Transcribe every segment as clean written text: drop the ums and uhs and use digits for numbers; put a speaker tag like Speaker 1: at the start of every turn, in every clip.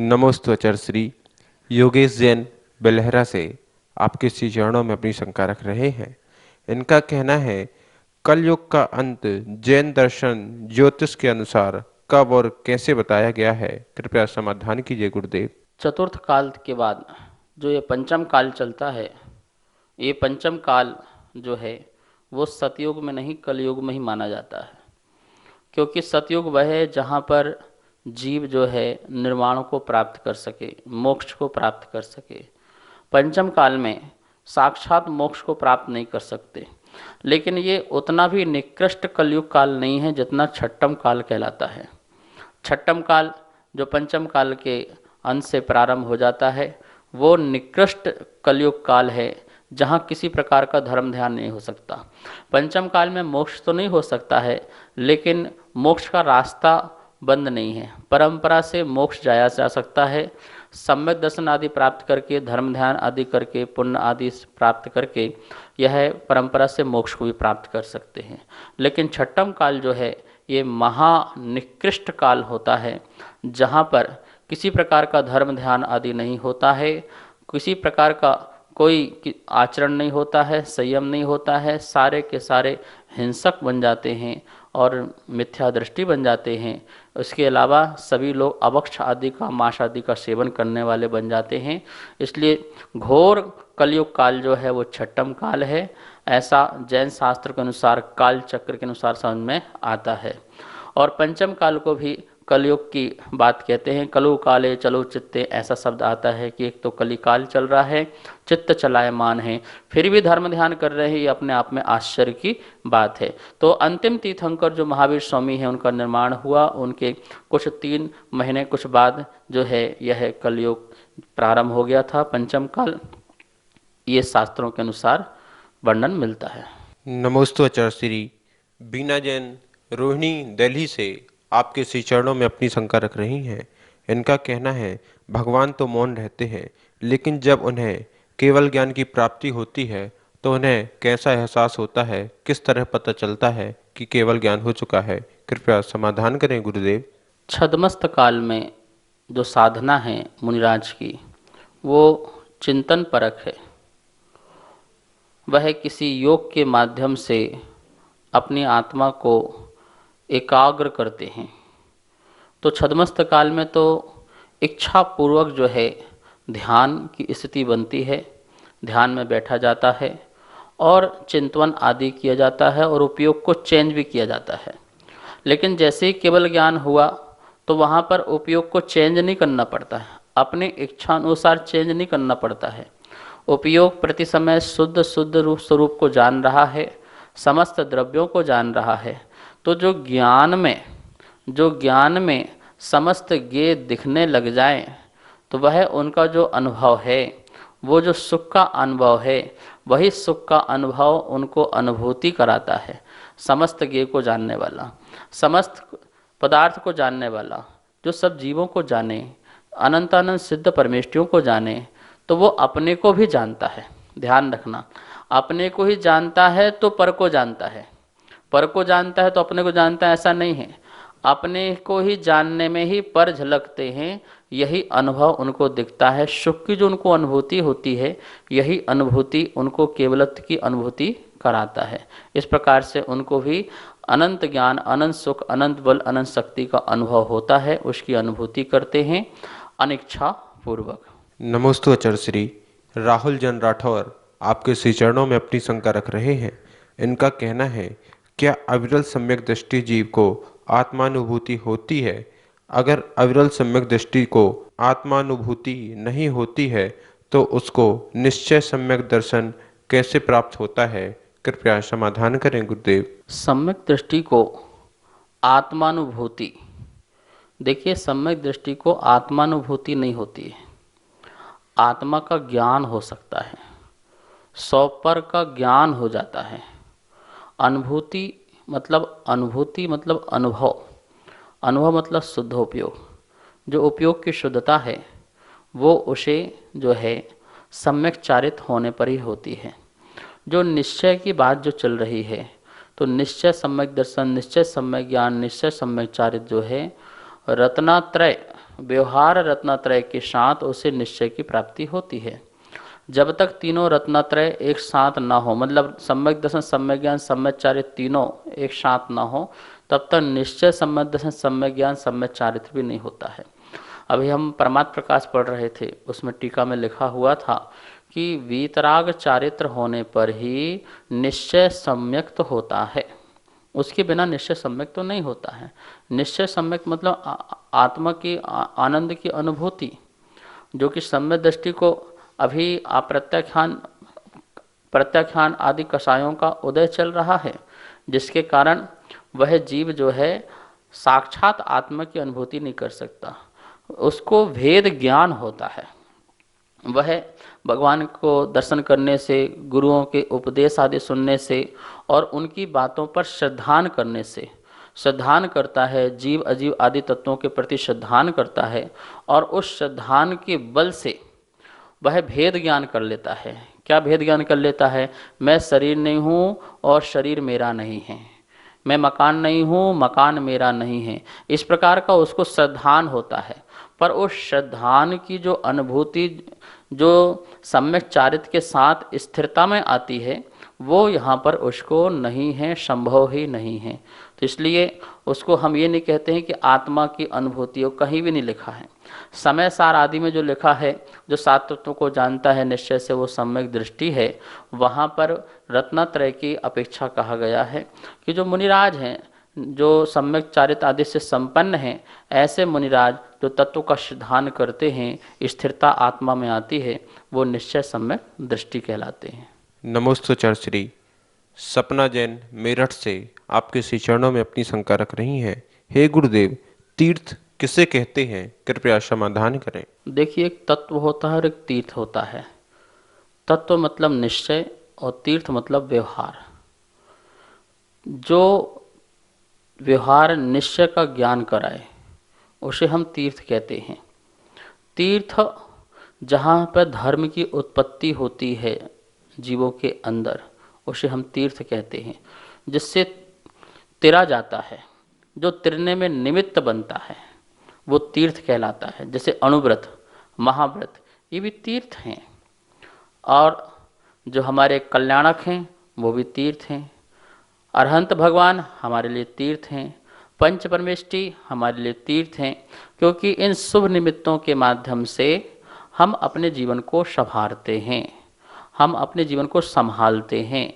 Speaker 1: नमोस्तुअचर श्री योगेश जैन बेलहरा से आपके श्री चरणों में अपनी शंका रख रहे हैं। इनका कहना है कलयुग का अंत जैन दर्शन ज्योतिष के अनुसार कब और कैसे बताया गया है, कृपया समाधान कीजिए गुरुदेव।
Speaker 2: चतुर्थ काल के बाद जो ये पंचम काल चलता है, ये पंचम काल जो है वो सतयुग में नहीं कलयुग में ही माना जाता है। क्योंकि सतयुग वह है जहाँ पर जीव जो है निर्वाण को प्राप्त कर सके, मोक्ष को प्राप्त कर सके। पंचम काल में साक्षात मोक्ष को प्राप्त नहीं कर सकते, लेकिन ये उतना भी निकृष्ट कलयुग काल नहीं है जितना छठम काल कहलाता है। छठम काल जो पंचम काल के अंत से प्रारंभ हो जाता है वो निकृष्ट कलयुग काल है, जहाँ किसी प्रकार का धर्म ध्यान नहीं हो सकता। पंचम काल में मोक्ष तो नहीं हो सकता है, लेकिन मोक्ष का रास्ता बंद नहीं है। परंपरा से मोक्ष जाया जा सकता है। सम्यक दर्शन आदि प्राप्त करके, धर्म ध्यान आदि करके, पुण्य आदि प्राप्त करके यह परंपरा से मोक्ष को भी प्राप्त कर सकते हैं। लेकिन छठम काल जो है ये महानिकृष्ट काल होता है, जहाँ पर किसी प्रकार का धर्म ध्यान आदि नहीं होता है, किसी प्रकार का कोई आचरण नहीं होता है, संयम नहीं होता है। सारे के सारे हिंसक बन जाते हैं और मिथ्या दृष्टि बन जाते हैं। उसके अलावा सभी लोग अभक्ष आदि का, मांस आदि का सेवन करने वाले बन जाते हैं। इसलिए घोर कलयुग काल जो है वो छठम काल है, ऐसा जैन शास्त्र के अनुसार काल चक्र के अनुसार समझ में आता है। और पंचम काल को भी कलयुग की बात कहते हैं। कलु काले चलो चित्ते, ऐसा शब्द आता है कि एक तो कली काल चल रहा है, चित्त चलायमान है, फिर भी धर्म ध्यान कर रहे हैं। ये अपने आप में आश्चर्य की बात है। तो अंतिम तीर्थंकर जो महावीर स्वामी हैं उनका निर्माण हुआ, उनके कुछ 3 महीने कुछ बाद जो है यह कलयुग प्रारंभ हो गया था, पंचम काल। ये शास्त्रों के अनुसार वर्णन मिलता है।
Speaker 1: नमोस्तुअचर श्री बीना जैन रोहिणी दिल्ली से आपके श्री चरणों में अपनी शंका रख रही हैं। इनका कहना है भगवान तो मौन रहते हैं, लेकिन जब उन्हें केवल ज्ञान की प्राप्ति होती है तो उन्हें कैसा एहसास होता है, किस तरह पता चलता है कि केवल ज्ञान हो चुका है, कृपया समाधान करें गुरुदेव।
Speaker 2: छद्मस्त काल में जो साधना है मुनिराज की, वो चिंतन परक है। वह किसी योग के माध्यम से अपनी आत्मा को एकाग्र करते हैं। तो छद्मस्त काल में तो इच्छा पूर्वक जो है ध्यान की स्थिति बनती है, ध्यान में बैठा जाता है और चिंतन आदि किया जाता है और उपयोग को चेंज भी किया जाता है। लेकिन जैसे ही केवल ज्ञान हुआ तो वहाँ पर उपयोग को चेंज नहीं करना पड़ता है, अपनी इच्छा अनुसार चेंज नहीं करना पड़ता है। उपयोग प्रति समय शुद्ध शुद्ध रूप स्वरूप को जान रहा है, समस्त द्रव्यों को जान रहा है। तो जो ज्ञान में समस्त ज्ञेय दिखने लग जाए तो वह उनका जो अनुभव है, वो जो सुख का अनुभव है, वही सुख का अनुभव उनको अनुभूति कराता है। समस्त ज्ञेय को जानने वाला, समस्त पदार्थ को जानने वाला, जो सब जीवों को जाने, अनंत अनंत सिद्ध परमेष्ठियों को जाने, तो वो अपने को भी जानता है। ध्यान रखना, अपने को ही जानता है तो पर को जानता है, पर को जानता है तो अपने को जानता है, ऐसा नहीं है। अपने को ही जानने में ही पर झलकते हैं, यही अनुभव उनको दिखता है। सुख की जो उनको अनुभूति होती है, यही अनुभूति उनको केवलत्व की अनुभूति कराता है। इस प्रकार से उनको भी अनंत ज्ञान, अनंत सुख, अनंत बल, अनंत शक्ति का अनुभव होता है, उसकी अनुभूति करते हैं अनिच्छा पूर्वक।
Speaker 1: नमोस्तुअचर श्री राहुल जन राठौर आपके श्री चरणों में अपनी शंका रख रहे हैं। इनका कहना है क्या अविरल सम्यक दृष्टि जीव को आत्मानुभूति होती है? अगर अविरल सम्यक दृष्टि को आत्मानुभूति नहीं होती है तो उसको निश्चय सम्यक दर्शन कैसे प्राप्त होता है, कृपया समाधान करें गुरुदेव।
Speaker 2: सम्यक दृष्टि को आत्मानुभूति, देखिए सम्यक दृष्टि को आत्मानुभूति नहीं होती है, आत्मा का ज्ञान हो सकता है, सौ पर का ज्ञान हो जाता है। अनुभूति मतलब अनुभव, अनुभव मतलब शुद्ध उपयोग। जो उपयोग की शुद्धता है वो उसे जो है सम्यक चारित होने पर ही होती है। जो निश्चय की बात जो चल रही है, तो निश्चय सम्यक दर्शन, निश्चय सम्यक ज्ञान, निश्चय सम्यक चारित जो है रत्नात्रय व्यवहार रत्नत्रय के साथ उसे निश्चय की प्राप्ति होती है। जब तक तीनों रत्नत्रय एक साथ ना हो, मतलब सम्यक दर्शन, सम्यक ज्ञान, सम्यक चारित्र तीनों एक साथ ना हो, तब तक निश्चय, सम्यक दर्शन, सम्यक ज्ञान, सम्यक चारित्र भी नहीं होता है। अभी हम परमात्म प्रकाश पढ़ रहे थे, उसमें टीका में लिखा हुआ था कि वीतराग चारित्र होने पर ही निश्चय सम्यक तो होता है, उसके बिना निश्चय सम्यक तो नहीं होता है। निश्चय सम्यक मतलब आत्मा की आनंद की अनुभूति, जो कि सम्यक दृष्टि को अभी प्रत्याख्यान आदि कषायों का उदय चल रहा है, जिसके कारण वह जीव जो है साक्षात आत्मा की अनुभूति नहीं कर सकता, उसको भेद ज्ञान होता है। वह भगवान को दर्शन करने से, गुरुओं के उपदेश आदि सुनने से और उनकी बातों पर श्रद्धान करने से, श्रद्धान करता है, जीव अजीव आदि तत्वों के प्रति श्रद्धान करता है, और उस श्रद्धान के बल से वह भेद ज्ञान कर लेता है। क्या भेद ज्ञान कर लेता है? मैं शरीर नहीं हूँ और शरीर मेरा नहीं है, मैं मकान नहीं हूँ, मकान मेरा नहीं है, इस प्रकार का उसको श्रद्धान होता है। पर उस श्रद्धान की जो अनुभूति जो सम्यक चारित्र के साथ स्थिरता में आती है, वो यहाँ पर उसको नहीं है, संभव ही नहीं है। तो इसलिए उसको हम ये नहीं कहते हैं कि आत्मा की अनुभूति, कहीं भी नहीं लिखा है। समय सार आदि में जो लिखा है, जो सात तत्वों को जानता है निश्चय से, वो सम्यक दृष्टि है। वहाँ पर रत्नत्रय की अपेक्षा कहा गया है कि जो मुनिराज हैं, जो सम्यक चारित्र आदि से संपन्न हैं, ऐसे मुनिराज जो तत्व का सिद्धांत करते हैं, स्थिरता आत्मा में आती है, वो निश्चय सम्यक दृष्टि कहलाते हैं।
Speaker 1: नमोस्तुचर श्री। सपना जैन मेरठ से आपके श्री चरणों में अपनी शंका रख रही हैं। हे गुरुदेव, तीर्थ किसे कहते हैं, कृपया समाधान करें।
Speaker 2: देखिए, एक तत्व होता है और एक तीर्थ होता है। तत्व मतलब निश्चय और तीर्थ मतलब व्यवहार। जो व्यवहार निश्चय का ज्ञान कराए उसे हम तीर्थ कहते हैं। तीर्थ जहाँ पर धर्म की उत्पत्ति होती है जीवों के अंदर, उसे हम तीर्थ कहते हैं। जिससे तिरा जाता है, जो तिरने में निमित्त बनता है, वो तीर्थ कहलाता है। जैसे अणुव्रत, महाव्रत, ये भी तीर्थ हैं। और जो हमारे कल्याणक हैं वो भी तीर्थ हैं। अरहंत भगवान हमारे लिए तीर्थ हैं। पंच परमेष्टि हमारे लिए तीर्थ हैं, क्योंकि इन शुभ निमित्तों के माध्यम से हम अपने जीवन को संभालते हैं, हम अपने जीवन को संभालते हैं,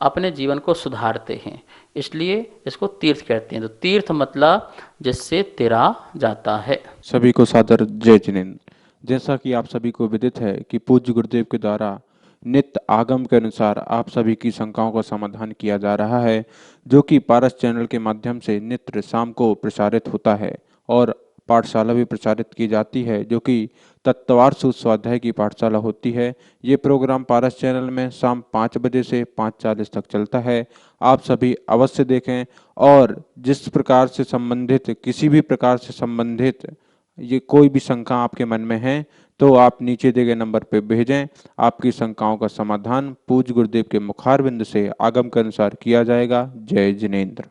Speaker 2: अपने जीवन को सुधारते हैं, इसलिए इसको तीर्थ कहते हैं। तो तीर्थ मतलब जिससे तिरा जाता है।
Speaker 1: सभी को सादर जय जिनेन्द्र। जैसा कि आप सभी को विदित है कि पूज्य गुरुदेव के द्वारा नित्य आगम के अनुसार आप सभी की शंकाओं का समाधान किया जा रहा है, जो कि पारस चैनल के माध्यम से नित्य शाम को प्रसारित होता है, और पाठशाला भी प्रचारित की जाती है, जो कि तत्वार स्वाध्याय की पाठशाला होती है। ये प्रोग्राम पारस चैनल में शाम 5 बजे से 5:40 तक चलता है। आप सभी अवश्य देखें, और जिस प्रकार से संबंधित, किसी भी प्रकार से संबंधित ये कोई भी शंका आपके मन में है, तो आप नीचे दिए गए नंबर पर भेजें। आपकी शंकाओं का समाधान पूज्य गुरुदेव के मुखारविंद से आगम के अनुसार किया जाएगा। जय जिनेन्द्र।